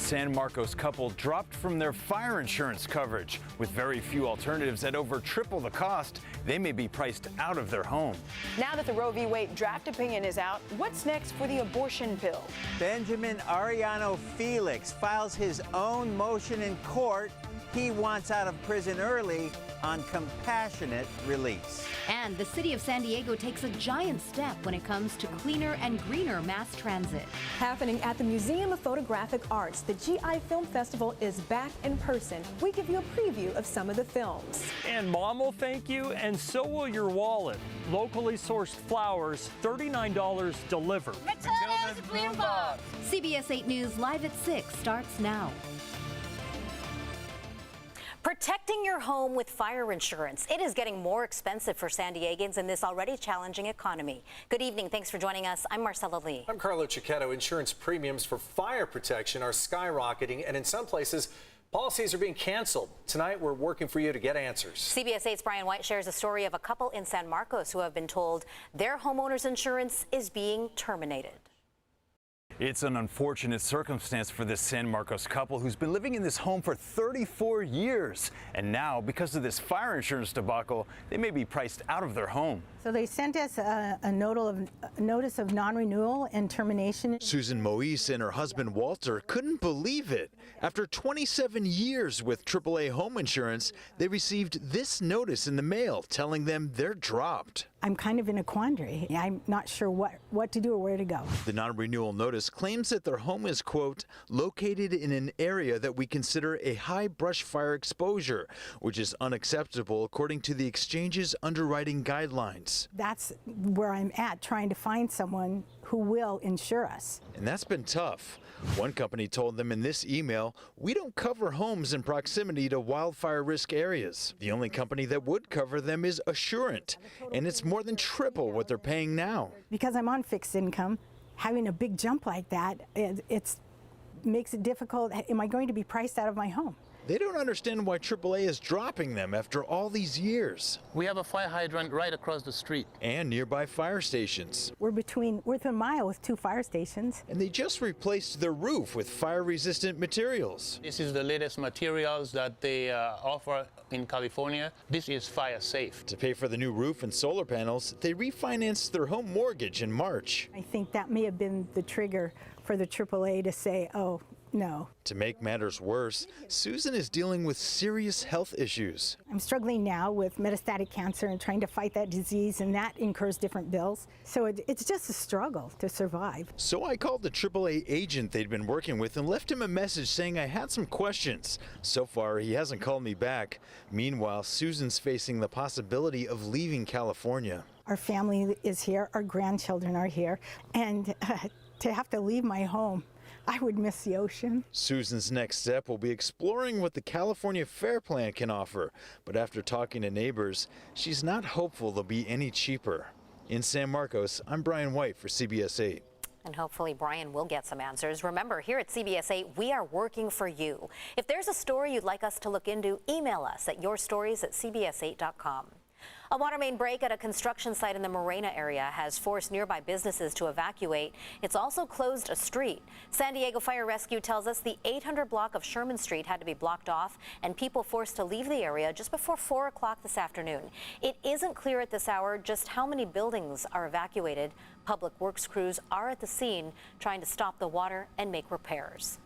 San Marcos couple dropped from their fire insurance coverage. With very few alternatives at over triple the cost, they may be priced out of their home. Now that the Roe v. Wade draft opinion is out, what's next for the abortion bill? Benjamin Ariano Felix files his own motion in court. He wants out of prison early on compassionate release. And the city of San Diego takes a giant step when it comes to cleaner and greener mass transit. Happening at the Museum of Photographic Arts, the GI Film Festival is back in person. We give you a preview of some of the films. And Mom will thank you, and so will your wallet. Locally sourced flowers, $39 delivered. Matilda's Green Box. CBS 8 News Live at 6 starts now. Protecting your home with fire insurance. It is getting more expensive for San Diegans in this already challenging economy. Good evening. Thanks for joining us. I'm Marcella Lee. I'm Carlo Cicchetto. Insurance premiums for fire protection are skyrocketing, and in some places, policies are being canceled. Tonight, we're working for you to get answers. CBS 8's Brian White shares a story of a couple in San Marcos who have been told their homeowner's insurance is being terminated. It's an unfortunate circumstance for this San Marcos couple who's been living in this home for 34 years. And now, because of this fire insurance debacle, they may be priced out of their home. So they sent us a notice of non-renewal and termination. Susan Moise and her husband Walter couldn't believe it. After 27 years with AAA home insurance, they received this notice in the mail telling them they're dropped. I'm kind of in a quandary. I'm not sure what to do or where to go. The non-renewal notice claims that their home is, quote, located in an area that we consider a high brush fire exposure, which is unacceptable according to the exchange's underwriting guidelines. That's where I'm at, trying to find someone who will insure us. And that's been tough. One company told them in this email, we don't cover homes in proximity to wildfire risk areas. The only company that would cover them is Assurant, and it's more than triple what they're paying now. Because I'm on fixed income, having a big jump like that, it makes it difficult. Am I going to be priced out of my home? They don't understand why AAA is dropping them after all these years. We have a fire hydrant right across the street. And nearby fire stations. We're within a mile with 2 fire stations. And they just replaced their roof with fire-resistant materials. This is the latest materials that they offer in California. This is fire safe. To pay for the new roof and solar panels, they refinanced their home mortgage in March. I think that may have been the trigger for the AAA to say, oh, no. To make matters worse, Susan is dealing with serious health issues. I'm struggling now with metastatic cancer and trying to fight that disease, and that incurs different bills. So it's just a struggle to survive. So I called the AAA agent they'd been working with and left him a message saying I had some questions. So far, he hasn't called me back. Meanwhile, Susan's facing the possibility of leaving California. Our family is here, our grandchildren are here, and to have to leave my home, I would miss the ocean. Susan's next step will be exploring what the California Fair Plan can offer. But after talking to neighbors, she's not hopeful they'll be any cheaper. In San Marcos, I'm Brian White for CBS 8. And hopefully Brian will get some answers. Remember, here at CBS 8, we are working for you. If there's a story you'd like us to look into, email us at yourstories@cbs8.com. A water main break at a construction site in the Morena area has forced nearby businesses to evacuate. It's also closed a street. San Diego Fire Rescue tells us the 800 block of Sherman Street had to be blocked off and people forced to leave the area just before 4 o'clock this afternoon. It isn't clear at this hour just how many buildings are evacuated. Public Works crews are at the scene trying to stop the water and make repairs.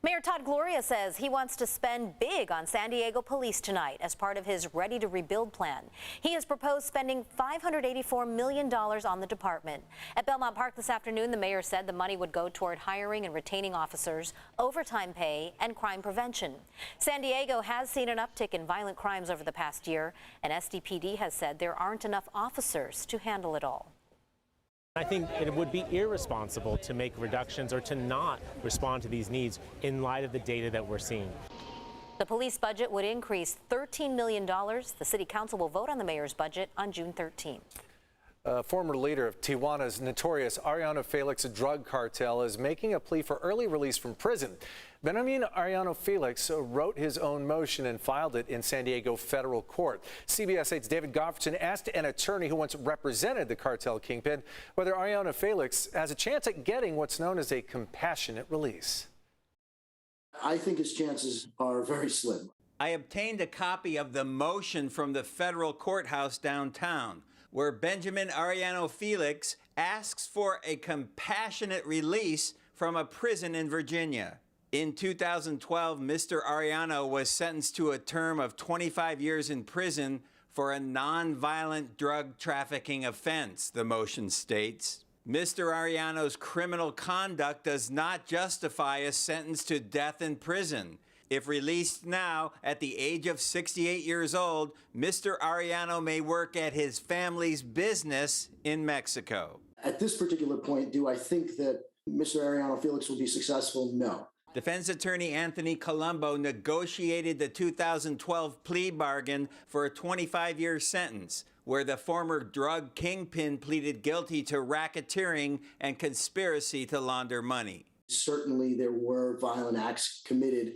Mayor Todd Gloria says he wants to spend big on San Diego police tonight as part of his Ready to Rebuild plan. He has proposed spending $584 million on the department. At Belmont Park this afternoon, the mayor said the money would go toward hiring and retaining officers, overtime pay, and crime prevention. San Diego has seen an uptick in violent crimes over the past year, and SDPD has said there aren't enough officers to handle it all. I think it would be irresponsible to make reductions or to not respond to these needs in light of the data that we're seeing. The police budget would increase $13 million. The city council will vote on the mayor's budget on June 13th. Former leader of Tijuana's notorious Ariano Felix drug cartel is making a plea for early release from prison. Benjamin Ariano Felix wrote his own motion and filed it in San Diego federal court. CBS 8's David Goffredson asked an attorney who once represented the cartel kingpin whether Ariano Felix has a chance at getting what's known as a compassionate release. I think his chances are very slim. I obtained a copy of the motion from the federal courthouse downtown, where Benjamin Ariano Felix asks for a compassionate release from a prison in Virginia. In 2012, Mr. Ariano was sentenced to a term of 25 years in prison for a nonviolent drug trafficking offense, the motion states. Mr. Ariano's criminal conduct does not justify a sentence to death in prison. If released now, at the age of 68 years old, Mr. Ariano may work at his family's business in Mexico. At this particular point, do I think that Mr. Ariano Felix will be successful? No. Defense attorney Anthony Colombo negotiated the 2012 plea bargain for a 25-year sentence, where the former drug kingpin pleaded guilty to racketeering and conspiracy to launder money. Certainly there were violent acts committed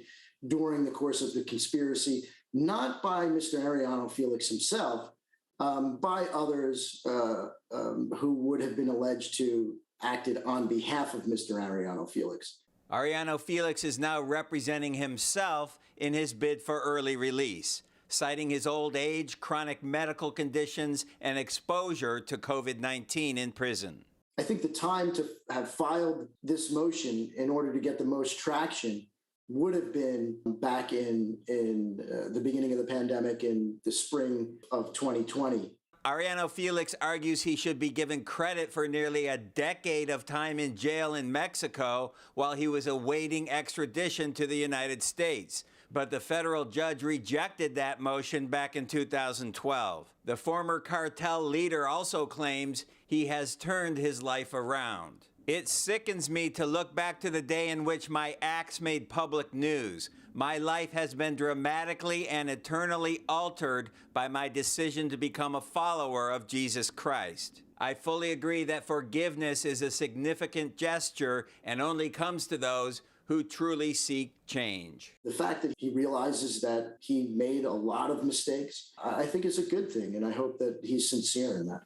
during the course of the conspiracy, not by Mr. Ariano Felix himself, by others who would have been alleged to acted on behalf of Mr. Ariano Felix. Ariano Felix is now representing himself in his bid for early release, citing his old age, chronic medical conditions, and exposure to COVID-19 in prison. I think the time to have filed this motion in order to get the most traction would have been back in the beginning of the pandemic in the spring of 2020. Ariano Felix argues he should be given credit for nearly a decade of time in jail in Mexico while he was awaiting extradition to the United States. But the federal judge rejected that motion back in 2012. The former cartel leader also claims he has turned his life around. It sickens me to look back to the day in which my acts made public news. My life has been dramatically and eternally altered by my decision to become a follower of Jesus Christ. I fully agree that forgiveness is a significant gesture and only comes to those who truly seek change. The fact that he realizes that he made a lot of mistakes, I think is a good thing, and I hope that he's sincere in that.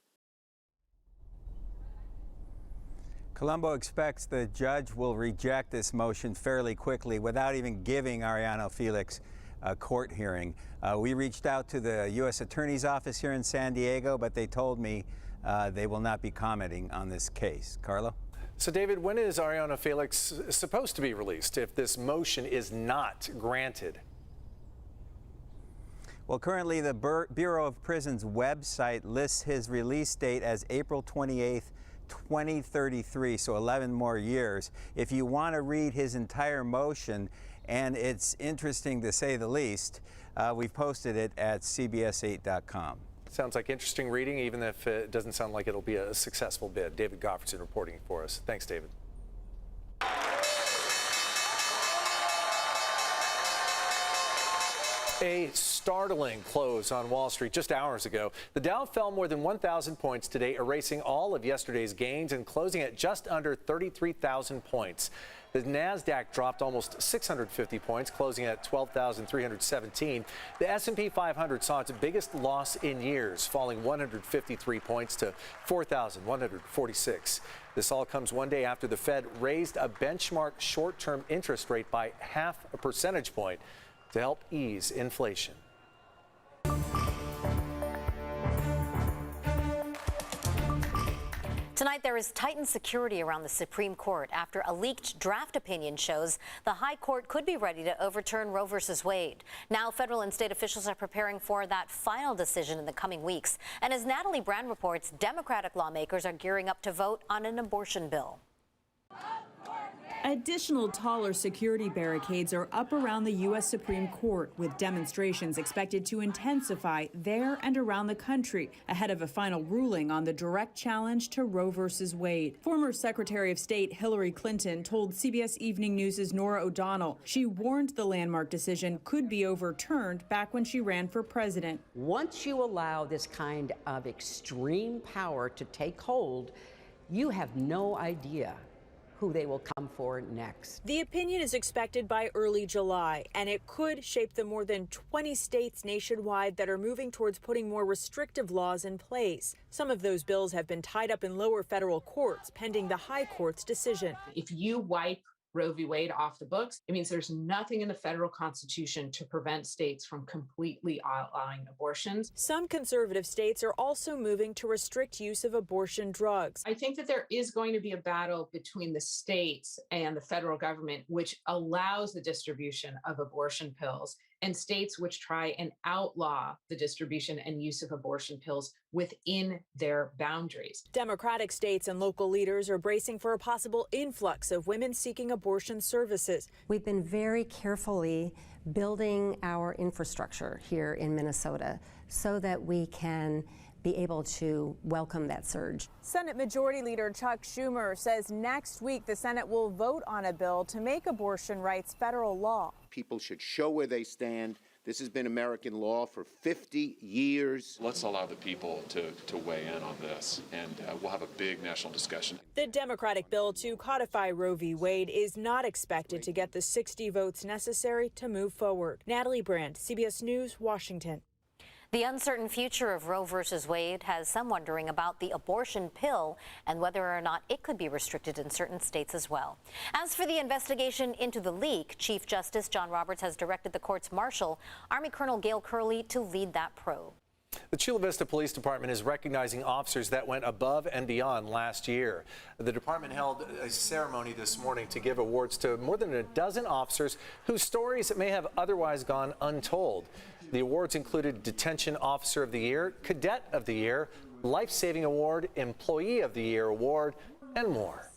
Colombo expects the judge will reject this motion fairly quickly without even giving Ariano Felix a court hearing. We reached out to the U.S. Attorney's Office here in San Diego, but they told me they will not be commenting on this case. Carlo? So, David, when is Ariano Felix supposed to be released if this motion is not granted? Well, currently the Bureau of Prisons website lists his release date as April 28th, 2033, so 11 more years. If you want to read his entire motion, and it's interesting to say the least, we've posted it at cbs8.com. Sounds like interesting reading, even if it doesn't sound like it'll be a successful bid. David Goffredson reporting for us. Thanks, David. A startling close on Wall Street just hours ago. The Dow fell more than 1,000 points today, erasing all of yesterday's gains and closing at just under 33,000 points. The NASDAQ dropped almost 650 points, closing at 12,317. The S&P 500 saw its biggest loss in years, falling 153 points to 4,146. This all comes one day after the Fed raised a benchmark short-term interest rate by ½ a percentage point to help ease inflation. Tonight, there is tightened security around the Supreme Court after a leaked draft opinion shows the High Court could be ready to overturn Roe v. Wade. Now, federal and state officials are preparing for that final decision in the coming weeks. And as Natalie Brand reports, Democratic lawmakers are gearing up to vote on an abortion bill. Additional taller security barricades are up around the U.S. Supreme Court, with demonstrations expected to intensify there and around the country ahead of a final ruling on the direct challenge to Roe v. Wade. Former Secretary of State Hillary Clinton told CBS Evening News' Norah O'Donnell she warned the landmark decision could be overturned back when she ran for president. Once you allow this kind of extreme power to take hold, you have no idea who they will come for next. The opinion is expected by early July, and it could shape the more than 20 states nationwide that are moving towards putting more restrictive laws in place. Some of those bills have been tied up in lower federal courts pending the High Court's decision. If you wipe Roe v. Wade off the books, it means there's nothing in the federal constitution to prevent states from completely outlawing abortions. Some conservative states are also moving to restrict use of abortion drugs. I think that there is going to be a battle between the states and the federal government, which allows the distribution of abortion pills, and states which try and outlaw the distribution and use of abortion pills within their boundaries. Democratic states and local leaders are bracing for a possible influx of women seeking abortion services. We've been very carefully building our infrastructure here in Minnesota so that we can be able to welcome that surge. Senate Majority Leader Chuck Schumer says next week the Senate will vote on a bill to make abortion rights federal law. People should show where they stand. This has been American law for 50 years. Let's allow the people to weigh in on this, and we'll have a big national discussion. The Democratic bill to codify Roe v. Wade is not expected to get the 60 votes necessary to move forward. Natalie Brandt, CBS News, Washington. The uncertain future of Roe versus Wade has some wondering about the abortion pill and whether or not it could be restricted in certain states as well. As for the investigation into the leak, Chief Justice John Roberts has directed the court's marshal, Army Colonel Gail Curley, to lead that probe. The Chula Vista Police Department is recognizing officers that went above and beyond last year. The department held a ceremony this morning to give awards to more than a dozen officers whose stories may have otherwise gone untold. The awards included Detention Officer of the Year, Cadet of the Year, Life Saving Award, Employee of the Year Award, and more.